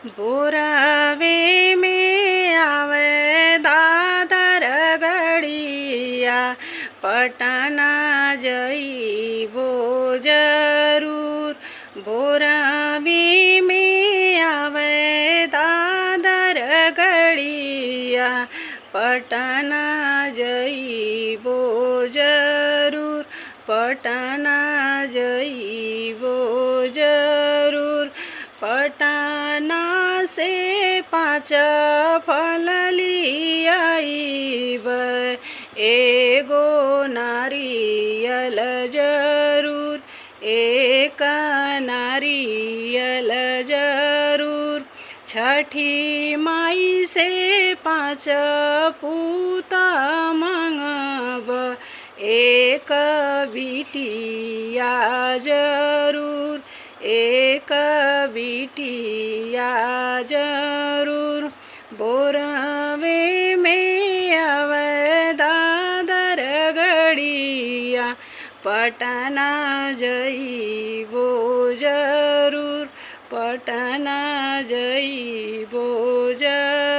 बोरावे में आवे दादर गड़िया पटना जइबो जरूर। बोरावे में आवे दादर गड़िया पटना जइबो जरूर। पटना जइबो जरूर। पटना से 5 फल लियाइब एगो नारियल जरूर। एक नारियल जरूर। छठी माई से 5 पूता मंगब एक बिटिया जरूर। एक बिटिया जरूर। बोरवे में आवे दादर गड़िया पटना जइबो जरूर। पटना जइबो जरूर।